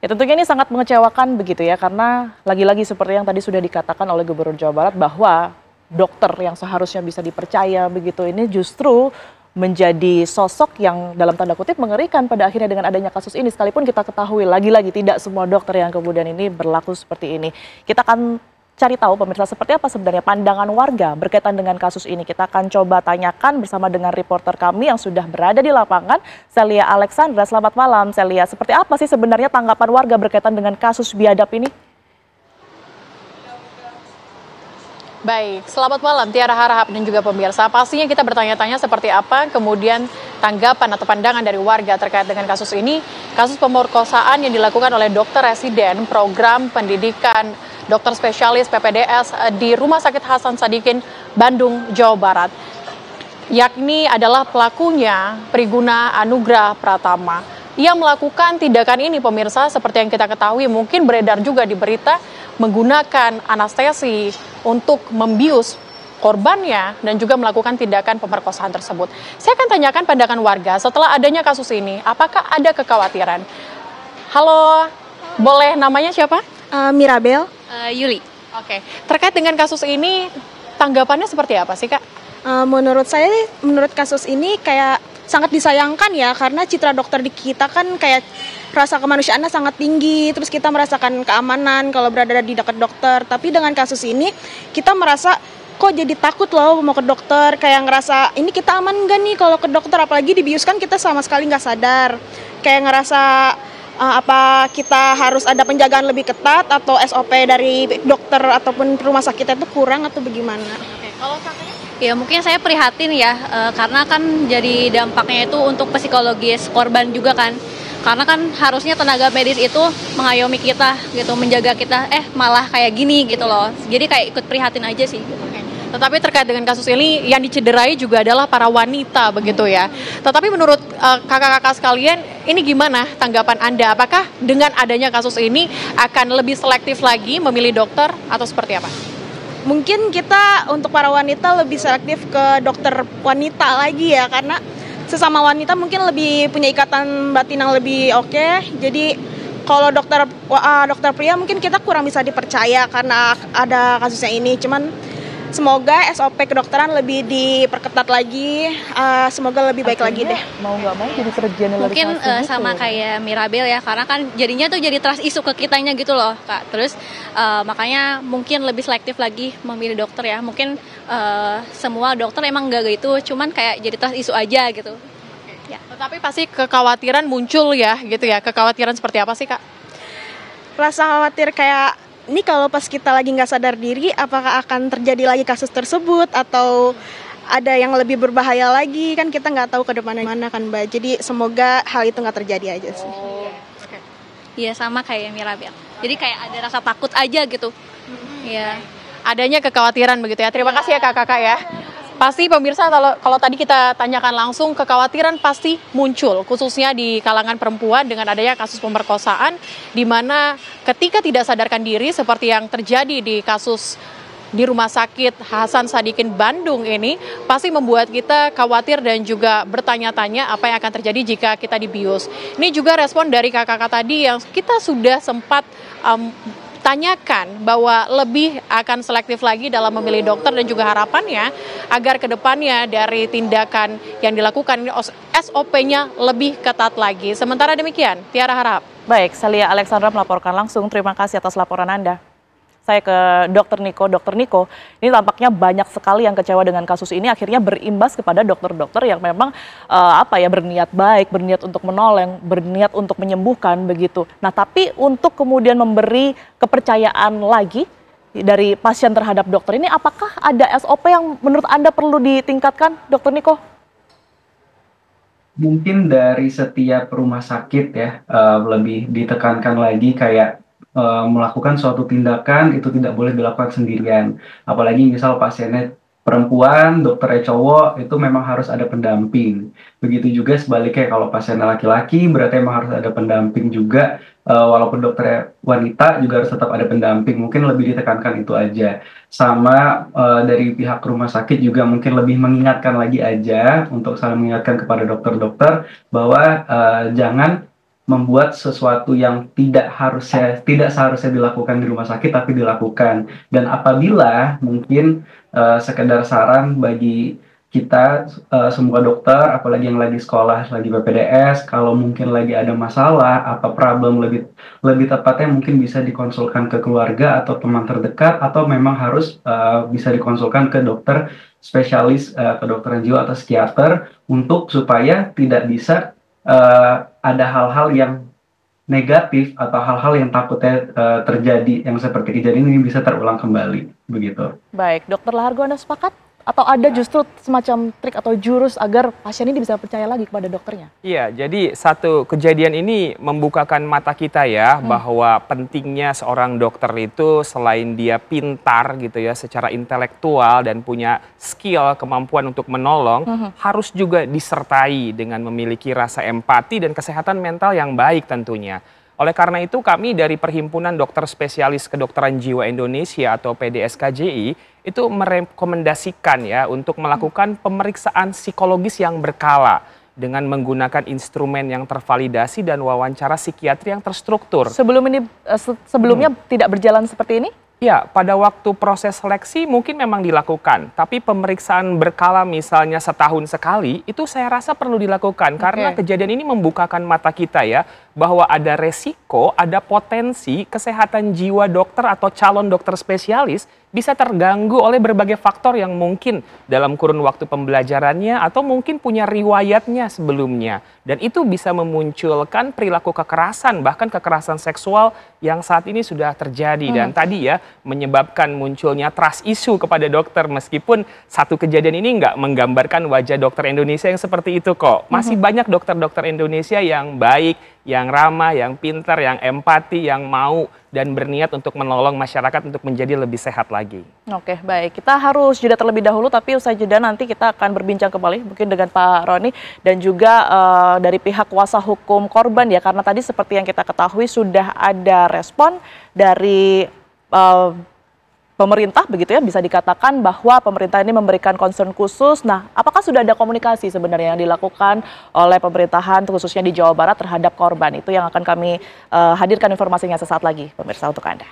Ya tentunya ini sangat mengecewakan begitu ya, karena lagi-lagi seperti yang tadi sudah dikatakan oleh Gubernur Jawa Barat bahwa dokter yang seharusnya bisa dipercaya begitu ini justru menjadi sosok yang dalam tanda kutip mengerikan pada akhirnya dengan adanya kasus ini. Sekalipun kita ketahui lagi-lagi tidak semua dokter yang kemudian ini berlaku seperti ini. Kita akan cari tahu pemirsa seperti apa sebenarnya pandangan warga berkaitan dengan kasus ini. Kita akan coba tanyakan bersama dengan reporter kami yang sudah berada di lapangan, Celia Alexandra. Selamat malam Celia, seperti apa sih sebenarnya tanggapan warga berkaitan dengan kasus biadab ini? Baik, selamat malam Tiara Harahap dan juga pemirsa. Pastinya kita bertanya-tanya seperti apa kemudian tanggapan atau pandangan dari warga terkait dengan kasus ini. Kasus pemerkosaan yang dilakukan oleh dokter residen program pendidikan dokter spesialis PPDS di Rumah Sakit Hasan Sadikin, Bandung, Jawa Barat. Yakni adalah pelakunya Priguna Anugrah Pratama. Ia melakukan tindakan ini pemirsa seperti yang kita ketahui mungkin beredar juga di berita menggunakan anestesi untuk membius korbannya dan juga melakukan tindakan pemerkosaan tersebut. Saya akan tanyakan pandangan warga setelah adanya kasus ini, apakah ada kekhawatiran? Halo, boleh namanya siapa? Mirabel. Yuli. Oke, terkait dengan kasus ini tanggapannya seperti apa sih Kak? Menurut kasus ini kayak sangat disayangkan ya, karena citra dokter di kita kan kayak rasa kemanusiaannya sangat tinggi, terus kita merasakan keamanan kalau berada di dekat dokter. Tapi dengan kasus ini kita merasa kok jadi takut loh mau ke dokter, kayak ngerasa ini kita aman nggak nih kalau ke dokter, apalagi dibius kan kita sama sekali nggak sadar, kayak ngerasa apa kita harus ada penjagaan lebih ketat atau SOP dari dokter ataupun rumah sakit itu kurang atau bagaimana? Oke, kalau katanya? Ya mungkin saya prihatin ya, karena kan jadi dampaknya itu untuk psikologis korban juga kan. Karena kan harusnya tenaga medis itu mengayomi kita gitu, menjaga kita, malah kayak gini gitu loh. Jadi kayak ikut prihatin aja sih. Oke. Tetapi terkait dengan kasus ini yang dicederai juga adalah para wanita begitu ya. Tetapi menurut kakak-kakak sekalian, ini gimana tanggapan Anda? Apakah dengan adanya kasus ini akan lebih selektif lagi memilih dokter atau seperti apa? Mungkin kita untuk para wanita lebih selektif ke dokter wanita lagi ya, karena sesama wanita mungkin lebih punya ikatan batin yang lebih oke. Jadi kalau dokter pria mungkin kita kurang bisa dipercaya karena ada kasusnya ini. Cuman semoga SOP kedokteran lebih diperketat lagi, semoga lebih baik lagi deh. Mau nggak mau jadi tergeneralisasi Mungkin gitu. sama kayak Mirabel ya, karena kan jadinya tuh jadi trust isu ke kitanya gitu loh Kak. Terus makanya mungkin lebih selektif lagi memilih dokter ya. Mungkin semua dokter emang nggak gitu, cuman kayak jadi trust isu aja gitu. Ya. Tetapi pasti kekhawatiran muncul ya gitu ya. Kekhawatiran seperti apa sih Kak? Rasa khawatir kayak ini kalau pas kita lagi nggak sadar diri, apakah akan terjadi lagi kasus tersebut atau ada yang lebih berbahaya lagi, kan kita nggak tahu ke depannya mana kan Mbak. Jadi semoga hal itu nggak terjadi aja sih. Iya sama kayak Mirabel. Jadi kayak ada rasa takut aja gitu. Iya. Adanya kekhawatiran begitu ya. Terima kasih ya kakak ya. Pasti pemirsa kalau tadi kita tanyakan langsung, kekhawatiran pasti muncul khususnya di kalangan perempuan dengan adanya kasus pemerkosaan di mana ketika tidak sadarkan diri seperti yang terjadi di kasus di Rumah Sakit Hasan Sadikin Bandung ini pasti membuat kita khawatir dan juga bertanya-tanya apa yang akan terjadi jika kita dibius. Ini juga respon dari kakak-kakak tadi yang kita sudah sempat tanyakan bahwa lebih akan selektif lagi dalam memilih dokter dan juga harapannya agar kedepannya dari tindakan yang dilakukan SOP-nya lebih ketat lagi. Sementara demikian, Tiara Harahap. Baik, Celia Alexandra melaporkan langsung. Terima kasih atas laporan Anda. Saya ke Dr. Niko. Dr. Niko, ini tampaknya banyak sekali yang kecewa dengan kasus ini, akhirnya berimbas kepada dokter-dokter yang memang berniat baik, berniat untuk menolong, berniat untuk menyembuhkan begitu. Nah, tapi untuk kemudian memberi kepercayaan lagi dari pasien terhadap dokter ini, apakah ada SOP yang menurut Anda perlu ditingkatkan, Dr. Niko? Mungkin dari setiap rumah sakit ya, lebih ditekankan lagi kayak melakukan suatu tindakan itu tidak boleh dilakukan sendirian. Apalagi misal pasiennya perempuan, dokternya cowok, itu memang harus ada pendamping. Begitu juga sebaliknya kalau pasiennya laki-laki, berarti memang harus ada pendamping juga. Walaupun dokternya wanita juga harus tetap ada pendamping. Mungkin lebih ditekankan itu aja. Sama dari pihak rumah sakit juga mungkin lebih mengingatkan lagi aja untuk saling mengingatkan kepada dokter-dokter bahwa jangan membuat sesuatu yang tidak seharusnya dilakukan di rumah sakit tapi dilakukan. Dan apabila mungkin sekedar saran bagi kita semua dokter, apalagi yang lagi sekolah, lagi PPDS, kalau mungkin lagi ada masalah, apa problem lebih lebih tepatnya mungkin bisa dikonsulkan ke keluarga atau teman terdekat, atau memang harus bisa dikonsulkan ke dokter spesialis kedokteran jiwa atau psikiater untuk supaya tidak bisa ada hal-hal yang negatif atau hal-hal yang takutnya terjadi yang seperti kejadian ini bisa terulang kembali begitu. Baik, Dokter Lahargo, Anda sepakat? Atau ada justru semacam trik atau jurus agar pasien ini bisa percaya lagi kepada dokternya? Iya, jadi satu kejadian ini membukakan mata kita ya, bahwa pentingnya seorang dokter itu selain dia pintar gitu ya secara intelektual dan punya skill, kemampuan untuk menolong, harus juga disertai dengan memiliki rasa empati dan kesehatan mental yang baik tentunya. Oleh karena itu kami dari Perhimpunan Dokter Spesialis Kedokteran Jiwa Indonesia atau PDSKJI itu merekomendasikan ya untuk melakukan pemeriksaan psikologis yang berkala dengan menggunakan instrumen yang tervalidasi dan wawancara psikiatri yang terstruktur. Sebelumnya tidak berjalan seperti ini? Ya, pada waktu proses seleksi mungkin memang dilakukan, tapi pemeriksaan berkala misalnya setahun sekali, itu saya rasa perlu dilakukan karena kejadian ini membukakan mata kita ya, bahwa ada resiko, ada potensi kesehatan jiwa dokter atau calon dokter spesialis bisa terganggu oleh berbagai faktor yang mungkin dalam kurun waktu pembelajarannya atau mungkin punya riwayatnya sebelumnya. Dan itu bisa memunculkan perilaku kekerasan, bahkan kekerasan seksual yang saat ini sudah terjadi. Dan tadi ya menyebabkan munculnya trust issue kepada dokter, meskipun satu kejadian ini nggak menggambarkan wajah dokter Indonesia yang seperti itu kok. Masih banyak dokter-dokter Indonesia yang baik, yang ramah, yang pintar, yang empati, yang mau dan berniat untuk menolong masyarakat untuk menjadi lebih sehat lagi. Oke, baik. Kita harus jeda terlebih dahulu, tapi usai jeda nanti kita akan berbincang kembali mungkin dengan Pak Roni dan juga dari pihak kuasa hukum korban ya, karena tadi seperti yang kita ketahui sudah ada respon dari pemerintah begitu ya, bisa dikatakan bahwa pemerintah ini memberikan concern khusus. Nah, apakah sudah ada komunikasi sebenarnya yang dilakukan oleh pemerintahan khususnya di Jawa Barat terhadap korban? Itu yang akan kami hadirkan informasinya sesaat lagi pemirsa untuk Anda.